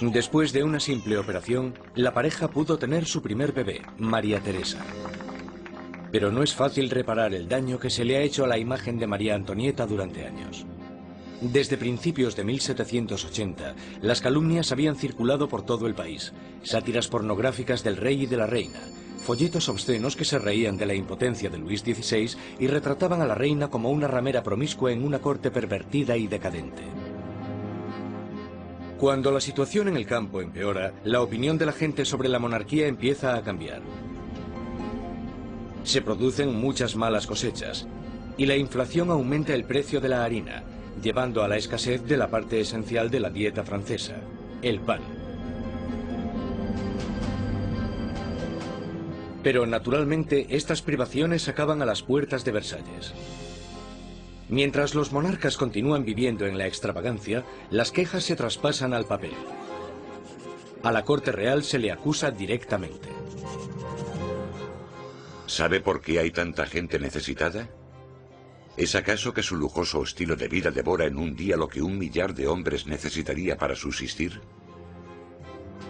Después de una simple operación, la pareja pudo tener su primer bebé, María Teresa. Pero no es fácil reparar el daño que se le ha hecho a la imagen de María Antonieta durante años. Desde principios de 1780, las calumnias habían circulado por todo el país. Sátiras pornográficas del rey y de la reina, folletos obscenos que se reían de la impotencia de Luis XVI y retrataban a la reina como una ramera promiscua en una corte pervertida y decadente. Cuando la situación en el campo empeora, la opinión de la gente sobre la monarquía empieza a cambiar. Se producen muchas malas cosechas y la inflación aumenta el precio de la harina, llevando a la escasez de la parte esencial de la dieta francesa, el pan. Pero naturalmente estas privaciones acaban a las puertas de Versalles. Mientras los monarcas continúan viviendo en la extravagancia, las quejas se traspasan al papel. A la corte real se le acusa directamente. ¿Sabe por qué hay tanta gente necesitada? ¿Es acaso que su lujoso estilo de vida devora en un día lo que 1 millar de hombres necesitaría para subsistir?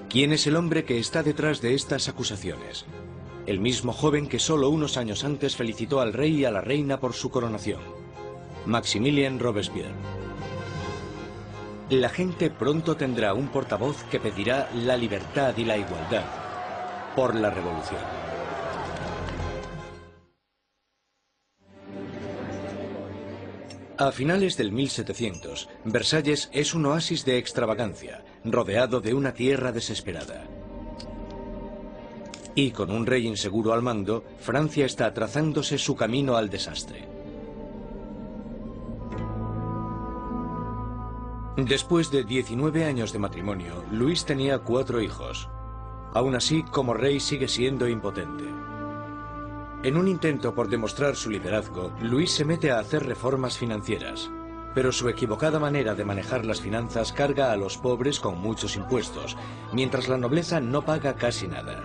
¿Quién es el hombre que está detrás de estas acusaciones? El mismo joven que solo unos años antes felicitó al rey y a la reina por su coronación. Maximilien Robespierre. La gente pronto tendrá un portavoz que pedirá la libertad y la igualdad por la revolución. A finales del 1700, Versalles es un oasis de extravagancia, rodeado de una tierra desesperada. Y con un rey inseguro al mando, Francia está trazándose su camino al desastre. Después de 19 años de matrimonio, Luis tenía 4 hijos. Aún así, como rey sigue siendo impotente. En un intento por demostrar su liderazgo, Luis se mete a hacer reformas financieras. Pero su equivocada manera de manejar las finanzas carga a los pobres con muchos impuestos, mientras la nobleza no paga casi nada.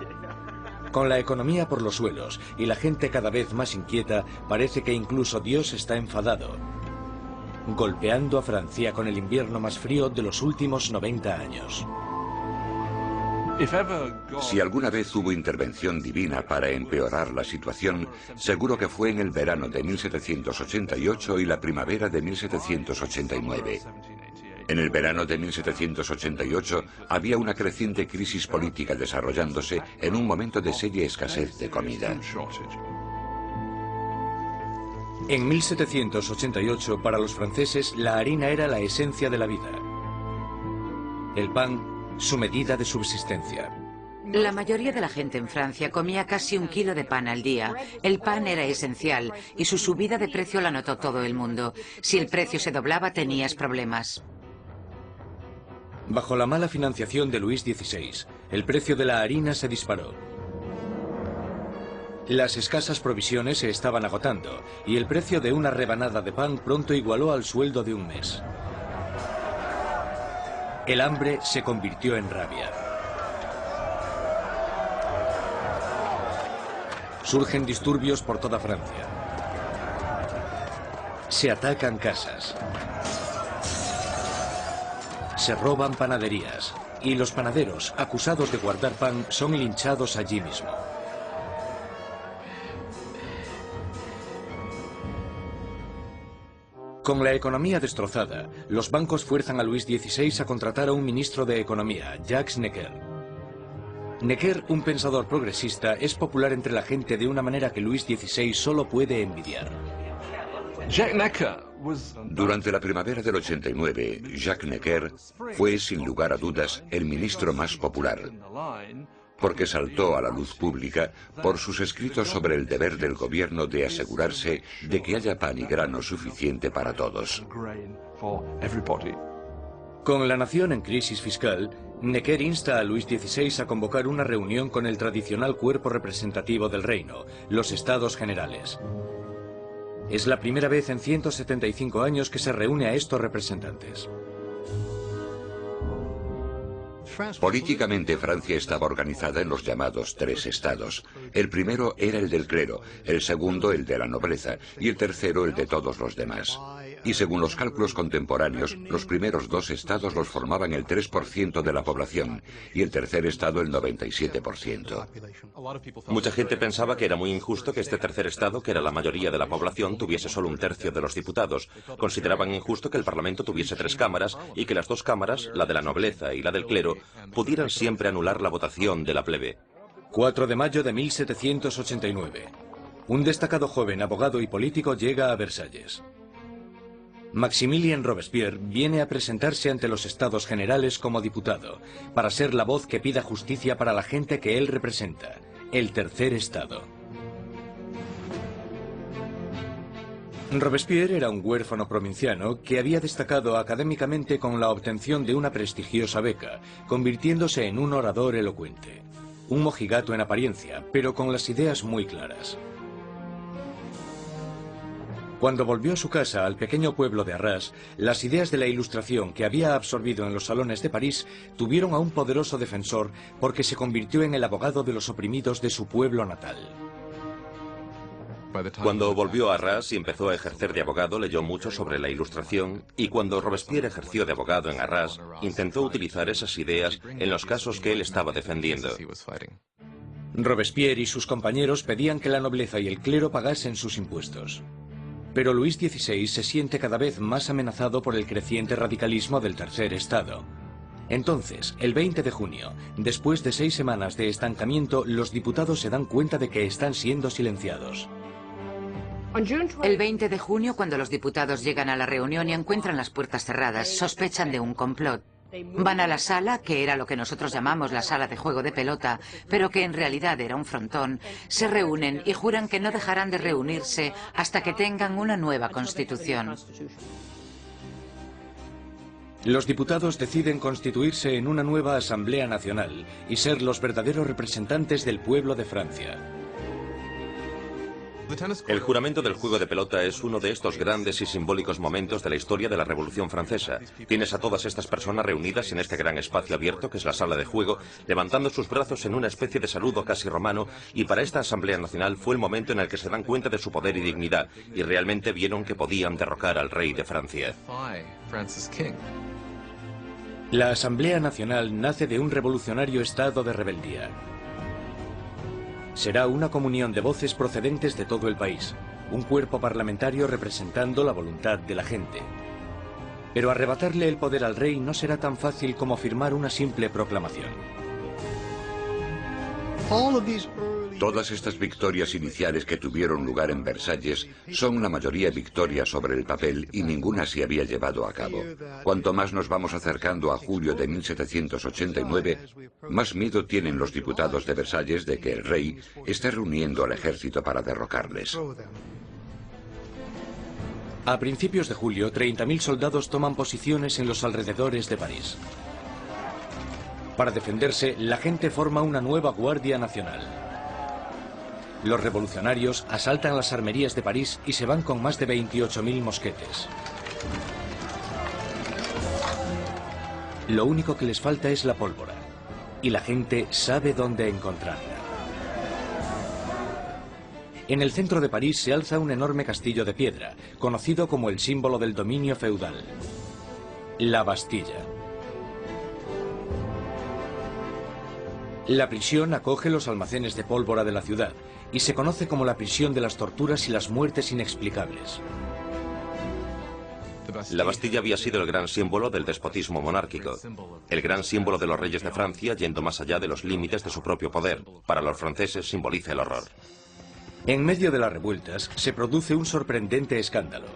Con la economía por los suelos y la gente cada vez más inquieta, parece que incluso Dios está enfadado, golpeando a Francia con el invierno más frío de los últimos 90 años. Si alguna vez hubo intervención divina para empeorar la situación, seguro que fue en el verano de 1788 y la primavera de 1789. En el verano de 1788 había una creciente crisis política desarrollándose en un momento de seria escasez de comida. En 1788, para los franceses, la harina era la esencia de la vida. El pan, su medida de subsistencia. La mayoría de la gente en Francia comía casi 1 kilo de pan al día. El pan era esencial y su subida de precio la notó todo el mundo. Si el precio se doblaba, tenías problemas. Bajo la mala financiación de Luis XVI, el precio de la harina se disparó. Las escasas provisiones se estaban agotando y el precio de una rebanada de pan pronto igualó al sueldo de un mes. El hambre se convirtió en rabia. Surgen disturbios por toda Francia. Se atacan casas. Se roban panaderías. Y los panaderos, acusados de guardar pan, son linchados allí mismo. Con la economía destrozada, los bancos fuerzan a Luis XVI a contratar a un ministro de Economía, Jacques Necker. Necker, un pensador progresista, es popular entre la gente de una manera que Luis XVI solo puede envidiar. Durante la primavera del 89, Jacques Necker fue, sin lugar a dudas, el ministro más popular, porque saltó a la luz pública por sus escritos sobre el deber del gobierno de asegurarse de que haya pan y grano suficiente para todos. Con la nación en crisis fiscal, Necker insta a Luis XVI a convocar una reunión con el tradicional cuerpo representativo del reino, los Estados Generales. Es la primera vez en 175 años que se reúne a estos representantes. Políticamente, Francia estaba organizada en los llamados 3 estados. El primero era el del clero, el segundo el de la nobleza y el tercero el de todos los demás. Y según los cálculos contemporáneos, los primeros 2 estados los formaban el 3% de la población y el tercer estado el 97%. Mucha gente pensaba que era muy injusto que este tercer estado, que era la mayoría de la población, tuviese solo 1/3 de los diputados. Consideraban injusto que el Parlamento tuviese 3 cámaras y que las 2 cámaras, la de la nobleza y la del clero, pudieran siempre anular la votación de la plebe. 4 de mayo de 1789. Un destacado joven abogado y político llega a Versalles. Maximilien Robespierre viene a presentarse ante los Estados Generales como diputado, para ser la voz que pida justicia para la gente que él representa, el tercer estado. Robespierre era un huérfano provinciano que había destacado académicamente con la obtención de una prestigiosa beca, convirtiéndose en un orador elocuente. Un mojigato en apariencia, pero con las ideas muy claras. Cuando volvió a su casa, al pequeño pueblo de Arras, las ideas de la Ilustración que había absorbido en los salones de París tuvieron a un poderoso defensor porque se convirtió en el abogado de los oprimidos de su pueblo natal. Cuando volvió a Arras y empezó a ejercer de abogado, leyó mucho sobre la Ilustración, y cuando Robespierre ejerció de abogado en Arras, intentó utilizar esas ideas en los casos que él estaba defendiendo. Robespierre y sus compañeros pedían que la nobleza y el clero pagasen sus impuestos. Pero Luis XVI se siente cada vez más amenazado por el creciente radicalismo del tercer estado. Entonces, el 20 de junio, después de 6 semanas de estancamiento, los diputados se dan cuenta de que están siendo silenciados. El 20 de junio, cuando los diputados llegan a la reunión y encuentran las puertas cerradas, sospechan de un complot. Van a la sala, que era lo que nosotros llamamos la sala de juego de pelota, pero que en realidad era un frontón, se reúnen y juran que no dejarán de reunirse hasta que tengan una nueva constitución. Los diputados deciden constituirse en una nueva Asamblea Nacional y ser los verdaderos representantes del pueblo de Francia. El juramento del juego de pelota es uno de estos grandes y simbólicos momentos de la historia de la Revolución Francesa. Tienes a todas estas personas reunidas en este gran espacio abierto que es la sala de juego, levantando sus brazos en una especie de saludo casi romano, y para esta Asamblea Nacional fue el momento en el que se dan cuenta de su poder y dignidad, y realmente vieron que podían derrocar al rey de Francia. La Asamblea Nacional nace de un revolucionario estado de rebeldía. Será una comunión de voces procedentes de todo el país, un cuerpo parlamentario representando la voluntad de la gente. Pero arrebatarle el poder al rey no será tan fácil como firmar una simple proclamación. Todas estas victorias iniciales que tuvieron lugar en Versalles son la mayoría victorias sobre el papel y ninguna se había llevado a cabo. Cuanto más nos vamos acercando a julio de 1789, más miedo tienen los diputados de Versalles de que el rey esté reuniendo al ejército para derrocarles. A principios de julio, 30.000 soldados toman posiciones en los alrededores de París. Para defenderse, la gente forma una nueva Guardia Nacional. Los revolucionarios asaltan las armerías de París y se van con más de 28.000 mosquetes. Lo único que les falta es la pólvora, y la gente sabe dónde encontrarla. En el centro de París se alza un enorme castillo de piedra, conocido como el símbolo del dominio feudal, la Bastilla. La prisión acoge los almacenes de pólvora de la ciudad y se conoce como la prisión de las torturas y las muertes inexplicables. La Bastilla había sido el gran símbolo del despotismo monárquico, el gran símbolo de los reyes de Francia yendo más allá de los límites de su propio poder. Para los franceses simboliza el horror. En medio de las revueltas se produce un sorprendente escándalo.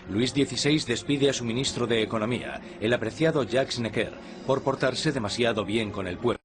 Luis XVI despide a su ministro de Economía, el apreciado Jacques Necker, por portarse demasiado bien con el pueblo.